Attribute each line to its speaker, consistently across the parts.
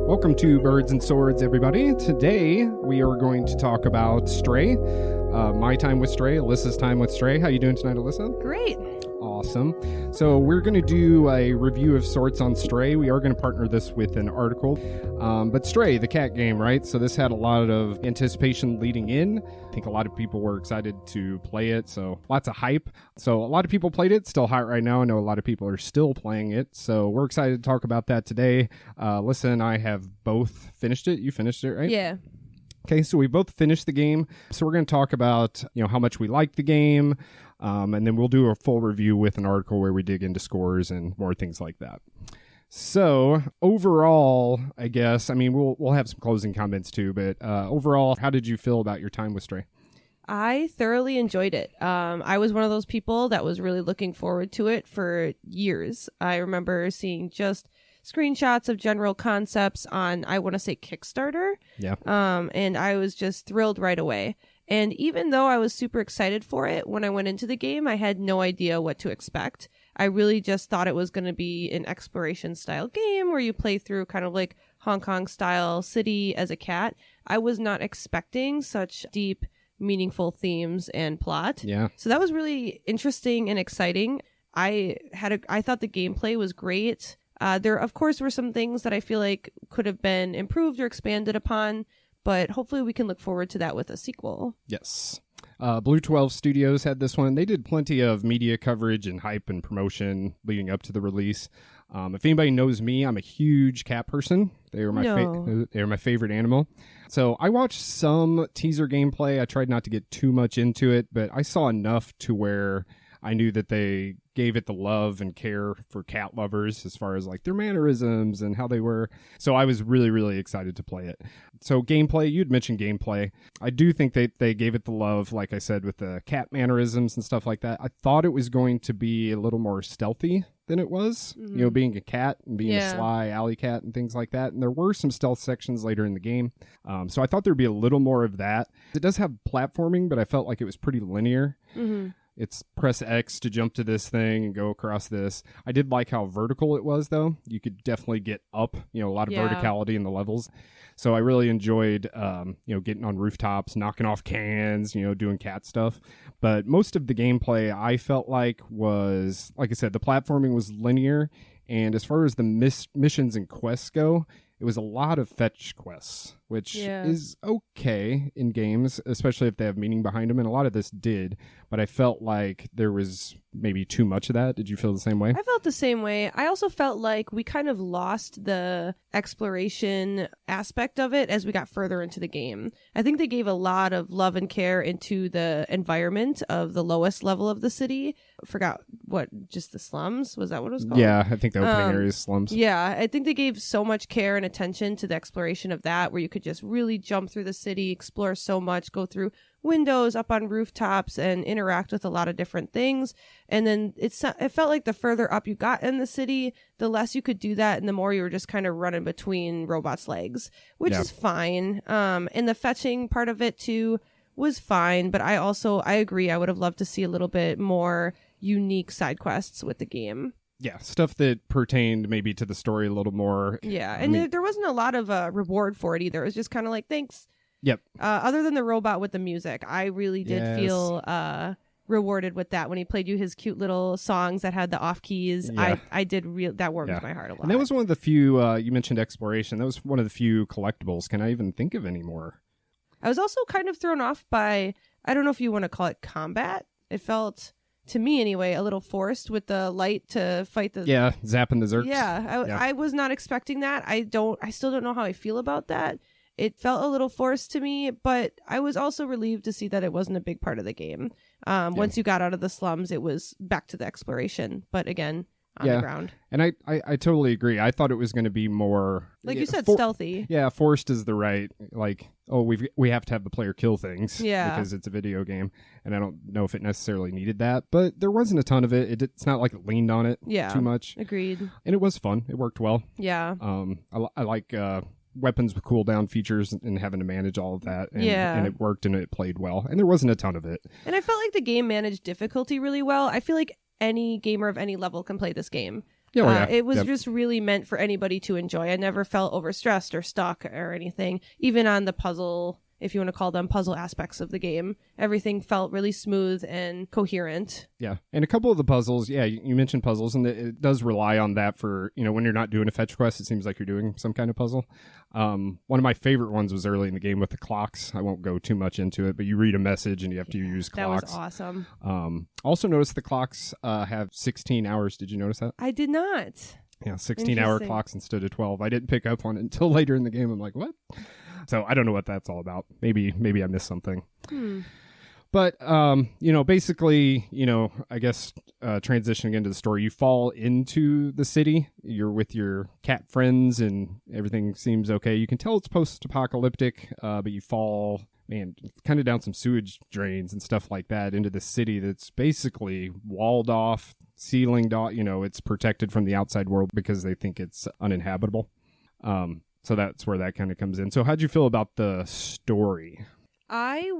Speaker 1: Welcome to Birds and Swords, everybody. Today, we are going to talk about Stray. My time with Stray, Alyssa's time with Stray. How you doing tonight, Alyssa?
Speaker 2: Great.
Speaker 1: Awesome. So we're going to do a review of sorts on Stray. We are going to partner this with an article. But Stray, the cat game, right? So this had a lot of anticipation leading in. I think a lot of people were excited to play it. So lots of hype. So a lot of people played it. Still hot right now. I know a lot of people are still playing it. So we're excited to talk about that today. Alyssa and I have both finished it. You finished it, right?
Speaker 2: Yeah.
Speaker 1: Okay, so we both finished the game. So we're going to talk about, how much we liked the game, and then we'll do a full review with an article where we dig into scores and more things like that. So overall, I guess, we'll have some closing comments too, but overall, how did you feel about your time with Stray?
Speaker 2: I thoroughly enjoyed it. I was one of those people that was really looking forward to it for years. I remember seeing just screenshots of general concepts on, I want to say, Kickstarter.
Speaker 1: Yeah.
Speaker 2: And I was just thrilled right away. And even though I was super excited for it, when I went into the game, I had no idea what to expect. I really just thought it was going to be an exploration style game where you play through kind of like Hong Kong style city as a cat. I was not expecting such deep, meaningful themes and plot.
Speaker 1: Yeah.
Speaker 2: So that was really interesting and exciting. I thought the gameplay was great. There, of course, were some things that I feel like could have been improved or expanded upon, but hopefully we can look forward to that with a sequel.
Speaker 1: Yes. Blue 12 Studios had this one. They did plenty of media coverage and hype and promotion leading up to the release. If anybody knows me, I'm a huge cat person. They are my favorite animal. So I watched some teaser gameplay. I tried not to get too much into it, but I saw enough to where I knew that they gave it the love and care for cat lovers as far as like their mannerisms and how they were. So I was really, really excited to play it. So gameplay, you'd mentioned gameplay. I do think they gave it the love, like I said, with the cat mannerisms and stuff like that. I thought it was going to be a little more stealthy than it was, being a cat and being a sly alley cat and things like that. And there were some stealth sections later in the game. So I thought there'd be a little more of that. It does have platforming, but I felt like it was pretty linear.
Speaker 2: Mm-hmm.
Speaker 1: It's press X to jump to this thing and go across this. I did like how vertical it was, though. You could definitely get up, a lot of verticality in the levels. So I really enjoyed, getting on rooftops, knocking off cans, doing cat stuff. But most of the gameplay I felt like was, like I said, the platforming was linear. And as far as the missions and quests go, it was a lot of fetch quests, which is okay in games, especially if they have meaning behind them. And a lot of this did, but I felt like there was maybe too much of that. Did you feel the same way?
Speaker 2: I felt the same way. I also felt like we kind of lost the exploration aspect of it as we got further into the game. I think they gave a lot of love and care into the environment of the lowest level of the city. I forgot just the slums? Was that what it was called?
Speaker 1: Yeah, I think the opening area is slums.
Speaker 2: Yeah, I think they gave so much care and attention to the exploration of that, where you could just really jump through the city, explore so much, go through windows, up on rooftops, and interact with a lot of different things. And then it felt like the further up you got in the city, the less you could do that, and the more you were just kind of running between robots' legs, which is fine. And the fetching part of it too was fine, but I agree. I would have loved to see a little bit more unique side quests with the game.
Speaker 1: Yeah, stuff that pertained maybe to the story a little more.
Speaker 2: Yeah, and there wasn't a lot of reward for it either. It was just kind of like, thanks.
Speaker 1: Yep.
Speaker 2: Other than the robot with the music, I really did feel rewarded with that when he played you his cute little songs that had the off keys. Yeah. I did that warmed my heart a lot.
Speaker 1: And that was one of the few, you mentioned exploration. That was one of the few collectibles. Can I even think of any more?
Speaker 2: I was also kind of thrown off by, I don't know if you want to call it combat. It felt, to me anyway, a little forced with the light to fight the...
Speaker 1: Yeah, zapping the Zerks.
Speaker 2: Yeah, I was not expecting that. I still don't know how I feel about that. It felt a little forced to me, but I was also relieved to see that it wasn't a big part of the game. Once you got out of the slums, it was back to the exploration. But again, on the ground.
Speaker 1: And I totally agree. I thought it was going to be more...
Speaker 2: Like you said, stealthy.
Speaker 1: Yeah, forced is the right... Like, we have to have the player kill things.
Speaker 2: Yeah.
Speaker 1: Because it's a video game. And I don't know if it necessarily needed that. But there wasn't a ton of it. It's not like it leaned on it too much.
Speaker 2: Agreed.
Speaker 1: And it was fun. It worked well.
Speaker 2: Yeah.
Speaker 1: I like... weapons with cooldown features and having to manage all of that. And it worked and it played well. And there wasn't a ton of it.
Speaker 2: And I felt like the game managed difficulty really well. I feel like any gamer of any level can play this game. It was just really meant for anybody to enjoy. I never felt overstressed or stuck or anything. Even on the puzzle, if you want to call them puzzle aspects of the game, everything felt really smooth and coherent.
Speaker 1: Yeah. And a couple of the puzzles, you mentioned puzzles, and it does rely on that for, when you're not doing a fetch quest, it seems like you're doing some kind of puzzle. One of my favorite ones was early in the game with the clocks. I won't go too much into it, but you read a message and you have to use clocks.
Speaker 2: That was awesome.
Speaker 1: Also noticed the clocks have 16 hours. Did you notice that?
Speaker 2: I did not.
Speaker 1: Yeah, 16-hour clocks instead of 12. I didn't pick up on it until later in the game. I'm like, what? So I don't know what that's all about. Maybe I missed something. But, basically, I guess transitioning into the story, you fall into the city. You're with your cat friends and everything seems okay. You can tell it's post-apocalyptic, but you fall, kind of down some sewage drains and stuff like that into the city that's basically walled off, ceilinged off. It's protected from the outside world because they think it's uninhabitable. So that's where that kind of comes in. So how'd you feel about the story?
Speaker 2: I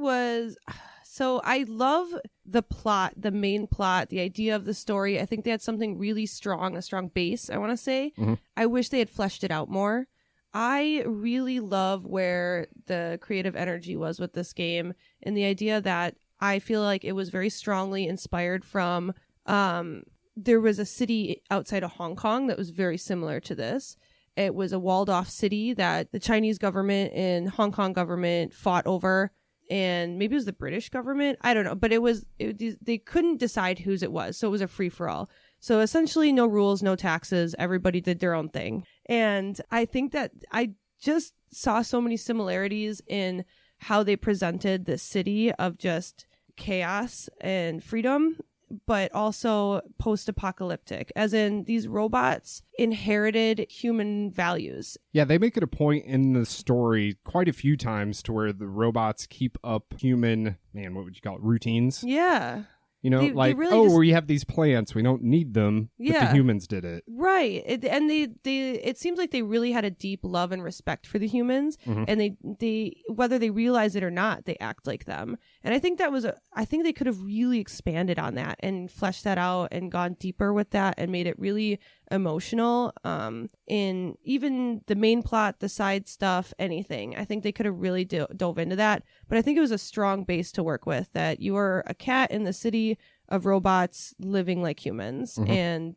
Speaker 2: love the plot, the main plot, the idea of the story. I think they had something really strong, a strong base, I want to say. Mm-hmm. I wish they had fleshed it out more. I really love where the creative energy was with this game, and the idea that I feel like it was very strongly inspired from, there was a city outside of Hong Kong that was very similar to this. It was a walled off city that the Chinese government and Hong Kong government fought over, and maybe it was the British government. I don't know, but they couldn't decide whose it was. So it was a free for all. So essentially no rules, no taxes. Everybody did their own thing. And I think that I just saw so many similarities in how they presented this city of just chaos and freedom, but also post-apocalyptic, as in these robots inherited human values.
Speaker 1: Yeah, they make it a point in the story quite a few times to where the robots keep up human, what would you call it, routines?
Speaker 2: Yeah.
Speaker 1: They really we have these plants, we don't need them, but the humans did it.
Speaker 2: Right. It seems like they really had a deep love and respect for the humans, mm-hmm. and they whether they realize it or not, they act like them. And I think I think they could have really expanded on that and fleshed that out and gone deeper with that and made it really emotional, in even the main plot, the side stuff, anything. I think they could have really dove into that, but I think it was a strong base to work with, that you are a cat in the city of robots living like humans, mm-hmm. and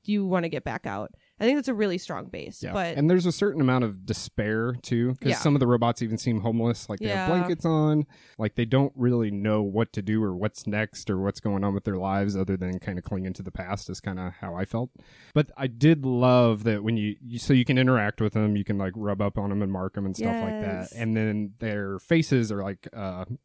Speaker 2: you want to get back out. I think that's a really strong base.
Speaker 1: Yeah.
Speaker 2: But
Speaker 1: and there's a certain amount of despair too, because some of the robots even seem homeless, like they have blankets on, like they don't really know what to do or what's next or what's going on with their lives other than kind of clinging to the past, is kind of how I felt. But I did love that when you can interact with them, you can like rub up on them and mark them and stuff like that. And then their faces are like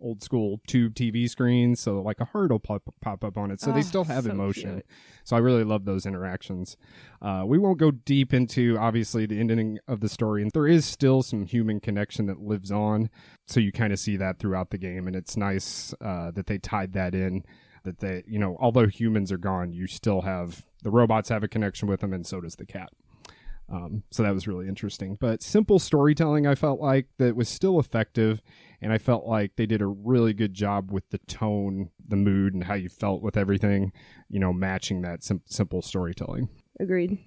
Speaker 1: old school tube TV screens, so like a heart will pop up on it. So they still have emotion. Cute. So I really love those interactions. We won't go deep into, obviously, the ending of the story, and there is still some human connection that lives on, so you kind of see that throughout the game, and it's nice that they tied that in, that they, although humans are gone, you still have, the robots have a connection with them, and so does the cat. So that was really interesting. But simple storytelling, I felt like, that was still effective, and I felt like they did a really good job with the tone, the mood, and how you felt with everything, matching that simple storytelling.
Speaker 2: Agreed.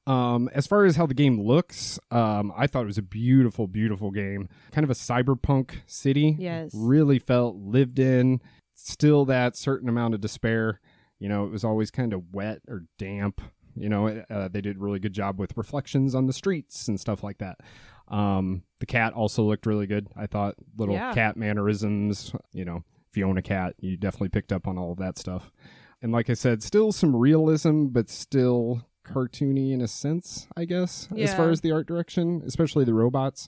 Speaker 1: As far as how the game looks, I thought it was a beautiful, beautiful game. Kind of a cyberpunk city.
Speaker 2: Yes.
Speaker 1: Really felt lived in. Still that certain amount of despair. It was always kind of wet or damp. They did a really good job with reflections on the streets and stuff like that. The cat also looked really good. I thought little cat mannerisms, if you own a cat, you definitely picked up on all of that stuff. And like I said, still some realism, but still cartoony in a sense, I guess, as far as the art direction, especially the robots.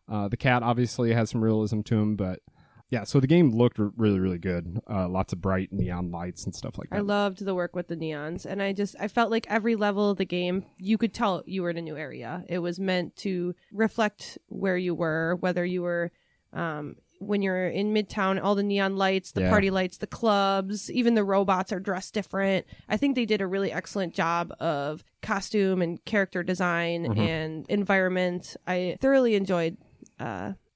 Speaker 1: The cat obviously has some realism to him, but yeah, so the game looked really, really good. Lots of bright neon lights and stuff like that.
Speaker 2: I loved the work with the neons, and I felt like every level of the game, you could tell you were in a new area. It was meant to reflect where you were, whether you were when you're in Midtown, all the neon lights, the party lights, the clubs, even the robots are dressed different. I think they did a really excellent job of costume and character design, mm-hmm. and environment. I thoroughly enjoyed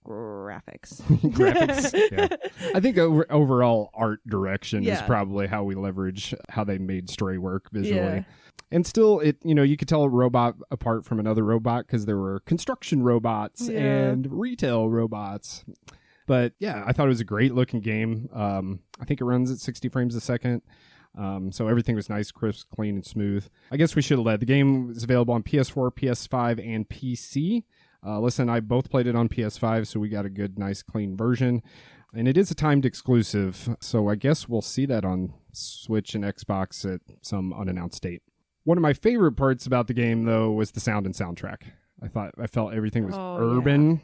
Speaker 2: graphics.
Speaker 1: Graphics, yeah. I think overall art direction is probably how we leverage how they made Stray work visually. Yeah. And still, you could tell a robot apart from another robot because there were construction robots and retail robots. But yeah, I thought it was a great looking game. I think it runs at 60 frames a second. So everything was nice, crisp, clean, and smooth. I guess we should have led. The game is available on PS4, PS5, and PC. Alyssa and I both played it on PS5, so we got a good, nice, clean version. And it is a timed exclusive, so I guess we'll see that on Switch and Xbox at some unannounced date. One of my favorite parts about the game, though, was the sound and soundtrack. I felt everything was urban,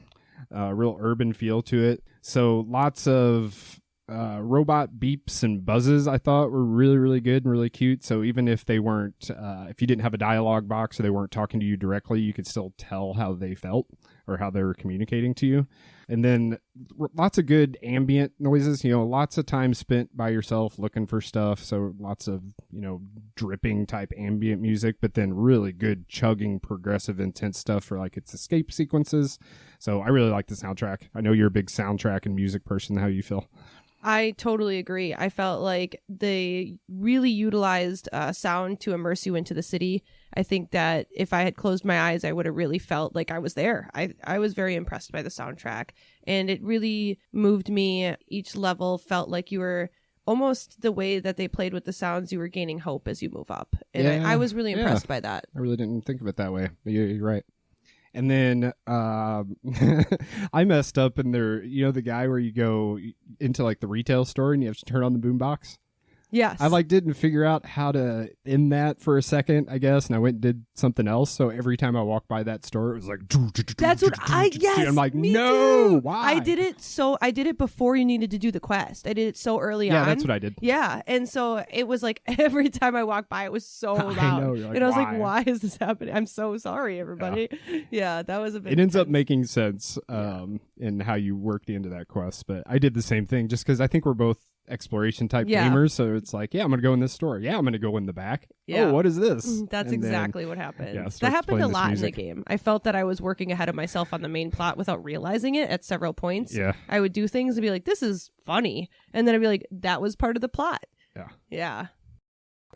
Speaker 1: real urban feel to it. So lots of robot beeps and buzzes I thought were really, really good and really cute. So even if they weren't, if you didn't have a dialogue box or they weren't talking to you directly, you could still tell how they felt or how they were communicating to you. And then lots of good ambient noises, lots of time spent by yourself looking for stuff. So lots of, dripping type ambient music, but then really good chugging, progressive, intense stuff for like its escape sequences. So I really like the soundtrack. I know you're a big soundtrack and music person. How you feel?
Speaker 2: I totally agree. I felt like they really utilized sound to immerse you into the city. I think that if I had closed my eyes, I would have really felt like I was there. I was very impressed by the soundtrack, and it really moved me. Each level felt like you were almost the way that they played with the sounds, you were gaining hope as you move up. And I was really impressed by that.
Speaker 1: I really didn't think of it that way, but you're right. And then I messed up in there, the guy where you go into like the retail store and you have to turn on the boombox.
Speaker 2: Yes.
Speaker 1: I didn't figure out how to end that for a second, I guess, and I went and did something else. So every time I walked by that store, it was like
Speaker 2: that's what
Speaker 1: I'm like, no, why?
Speaker 2: I did it before you needed to do the quest. I did it so early on.
Speaker 1: Yeah, that's what I did.
Speaker 2: Yeah, and so it was like every time I walked by, it was so loud.
Speaker 1: I know, you're like,
Speaker 2: and I was like, why is this happening? I'm so sorry, everybody. Yeah, that was a bit.
Speaker 1: It ends up making sense in how you work the end of that quest, but I did the same thing just because I think we're both exploration type gamers, so it's like, I'm gonna go in this store, I'm gonna go in the back, what is this?
Speaker 2: That's exactly what happened. That happened a lot in the game. I felt that I was working ahead of myself on the main plot without realizing it at several points. I would do things and be like, this is funny, and then I'd be like, that was part of the plot.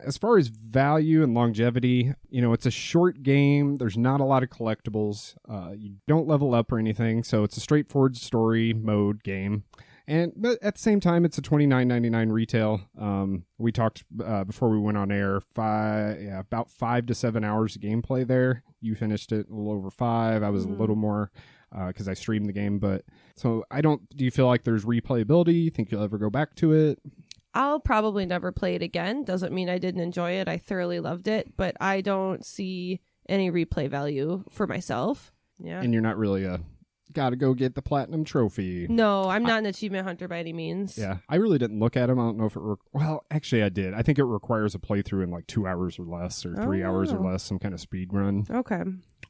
Speaker 1: As far as value and longevity, it's a short game. There's not a lot of collectibles. You don't level up or anything, so it's a straightforward story mode game. But at the same time, it's a $29.99 retail. We talked before we went on air, about 5 to 7 hours of gameplay there. You finished it a little over 5. I was a little more because I streamed the game. But so do you feel like there's replayability? You think you'll ever go back to it?
Speaker 2: I'll probably never play it again. Doesn't mean I didn't enjoy it. I thoroughly loved it, but I don't see any replay value for myself. Yeah.
Speaker 1: And you're not really gotta go get the platinum trophy.
Speaker 2: No, I'm not an achievement hunter by any means.
Speaker 1: Yeah, I really didn't look at them. I don't know if it well, actually I did. I think it requires a playthrough in like 2 hours or less, or 3 hours or less, some kind of speed run.
Speaker 2: Okay.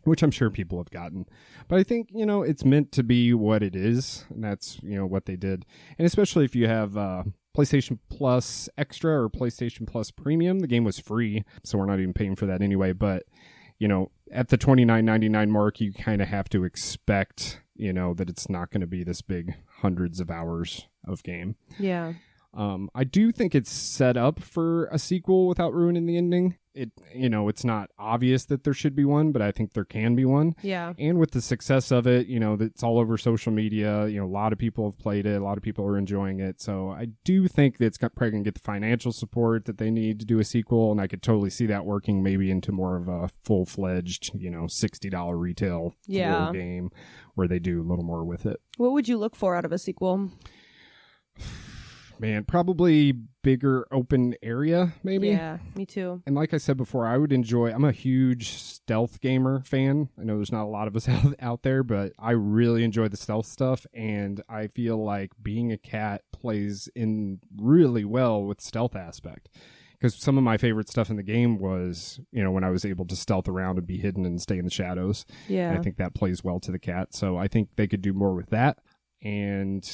Speaker 1: Which I'm sure people have gotten. But I think, it's meant to be what it is, and that's, what they did. And especially if you have PlayStation Plus Extra or PlayStation Plus Premium, the game was free, so we're not even paying for that anyway, but at the $29.99 mark, you kind of have to expect, that it's not going to be this big hundreds of hours of game.
Speaker 2: Yeah.
Speaker 1: I do think it's set up for a sequel without ruining the ending. It's not obvious that there should be one, but I think there can be one.
Speaker 2: Yeah.
Speaker 1: And with the success of it, it's all over social media. A lot of people have played it. A lot of people are enjoying it. So I do think that it's probably going to get the financial support that they need to do a sequel. And I could totally see that working maybe into more of a full-fledged, $60 retail floor game where they do a little more with it.
Speaker 2: What would you look for out of a sequel?
Speaker 1: Man, probably bigger open area, maybe.
Speaker 2: Yeah, me too.
Speaker 1: And like I said before, I'm a huge stealth gamer fan. I know there's not a lot of us out there, but I really enjoy the stealth stuff. And I feel like being a cat plays in really well with stealth aspect. Because some of my favorite stuff in the game was, when I was able to stealth around and be hidden and stay in the shadows.
Speaker 2: Yeah.
Speaker 1: And I think that plays well to the cat. So I think they could do more with that. And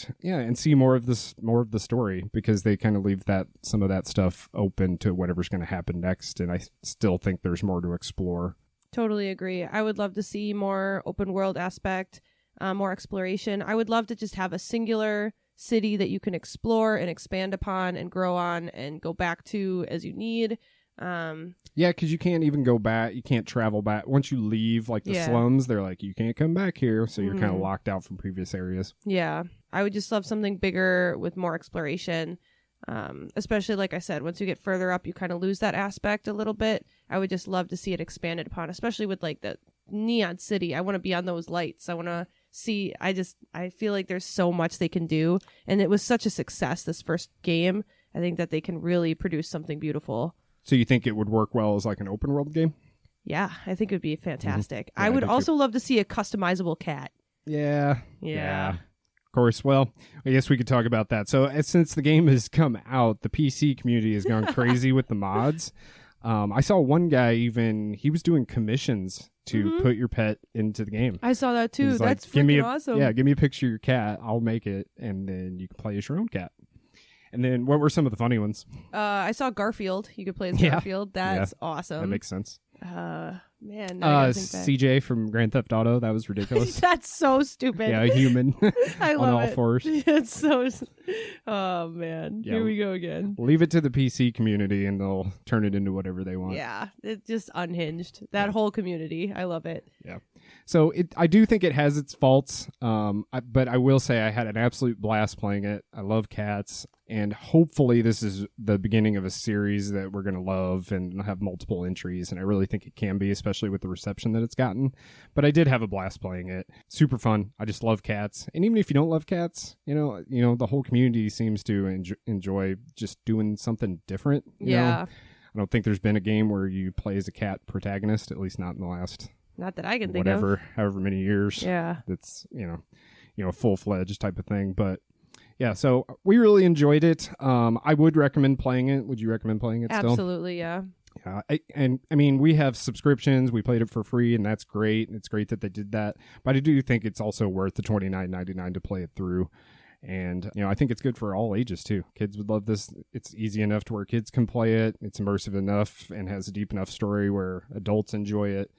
Speaker 1: see more of the story, because they kind of leave some of that stuff open to whatever's going to happen next, and I still think there's more to explore.
Speaker 2: Totally agree. I would love to see more open world aspect. more exploration. I would love to just have a singular city that you can explore and expand upon and grow on and go back to as you need.
Speaker 1: Yeah, because you can't even go back. You can't travel back. Once you leave, like the slums, they're like, you can't come back here. So you're kind of locked out from previous areas.
Speaker 2: Yeah. I would just love something bigger with more exploration. Especially, like I said, once you get further up, you kind of lose that aspect a little bit. I would just love to see it expanded upon, especially with like the neon city. I want to be on those lights. I want to see, I feel like there's so much they can do. And it was such a success, this first game. I think that they can really produce something beautiful.
Speaker 1: So you think it would work well as like an open world game?
Speaker 2: Yeah, I think it would be fantastic.
Speaker 1: Yeah,
Speaker 2: I would also love to see a customizable cat.
Speaker 1: Yeah. Of course. Well, I guess we could talk about that. So since the game has come out, the PC community has gone crazy with the mods. I saw one guy he was doing commissions to put your pet into the game.
Speaker 2: I saw that too.
Speaker 1: He's
Speaker 2: That's
Speaker 1: like,
Speaker 2: freaking awesome.
Speaker 1: Yeah, give me a picture of your cat. I'll make it, and then you can play as your own cat. And then what were some of the funny ones?
Speaker 2: I saw Garfield. You could play as Garfield. That's awesome.
Speaker 1: That makes sense.
Speaker 2: Man.
Speaker 1: CJ from Grand Theft Auto. That was ridiculous.
Speaker 2: That's so stupid.
Speaker 1: Yeah, a human
Speaker 2: I
Speaker 1: on
Speaker 2: love
Speaker 1: all
Speaker 2: it.
Speaker 1: fours.
Speaker 2: It's so. Oh man.
Speaker 1: Yeah.
Speaker 2: Here we go again.
Speaker 1: Leave it to the PC community, and they'll turn it into whatever they want.
Speaker 2: Yeah, it's just unhinged. That whole community. I love it.
Speaker 1: Yeah. So I do think it has its faults, but I will say I had an absolute blast playing it. I love cats, and hopefully this is the beginning of a series that we're going to love and have multiple entries, and I really think it can be, especially with the reception that it's gotten. But I did have a blast playing it. Super fun. I just love cats, and even if you don't love cats, you know, the whole community seems to enjoy just doing something different. You know? I don't think there's been a game where you play as a cat protagonist, at least not in the last...
Speaker 2: Not that I can think of.
Speaker 1: However many years.
Speaker 2: Yeah.
Speaker 1: That's, a full-fledged type of thing. But yeah, so we really enjoyed it. I would recommend playing it. Would you recommend playing it still?
Speaker 2: Absolutely, yeah.
Speaker 1: Yeah. We have subscriptions. We played it for free, and that's great. It's great that they did that. But I do think it's also worth the $29.99 to play it through. And, I think it's good for all ages, too. Kids would love this. It's easy enough to where kids can play it. It's immersive enough and has a deep enough story where adults enjoy it.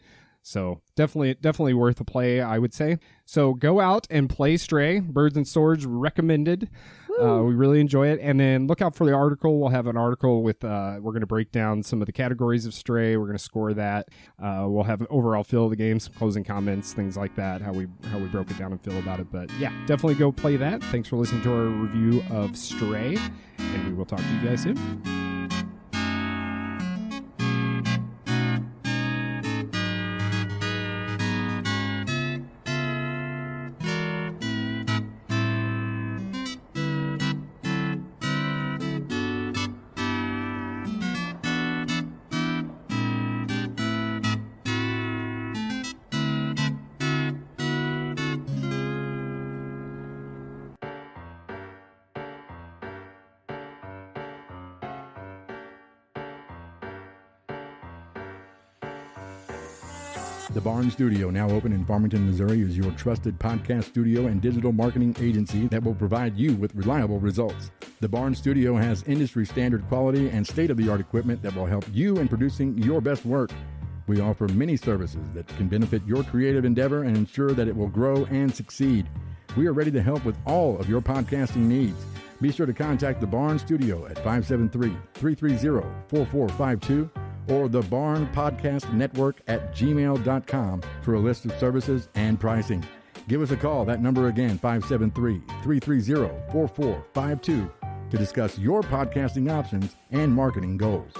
Speaker 1: So definitely worth a play, I would say. So go out and play Stray. Birds and Swords recommended. We really enjoy it. And then look out for the article. We'll have an article with, we're going to break down some of the categories of Stray. We're going to score that. We'll have an overall feel of the game, some closing comments, things like that, how we broke it down and feel about it. But yeah, definitely go play that. Thanks for listening to our review of Stray. And we will talk to you guys soon.
Speaker 3: The Barn Studio, now open in Farmington, Missouri, is your trusted podcast studio and digital marketing agency that will provide you with reliable results. The Barn Studio has industry standard quality and state-of-the-art equipment that will help you in producing your best work. We offer many services that can benefit your creative endeavor and ensure that it will grow and succeed. We are ready to help with all of your podcasting needs. Be sure to contact The Barn Studio at 573-330-4452 or the Barn Podcast Network at gmail.com for a list of services and pricing. Give us a call. That number again, 573-330-4452 to discuss your podcasting options and marketing goals.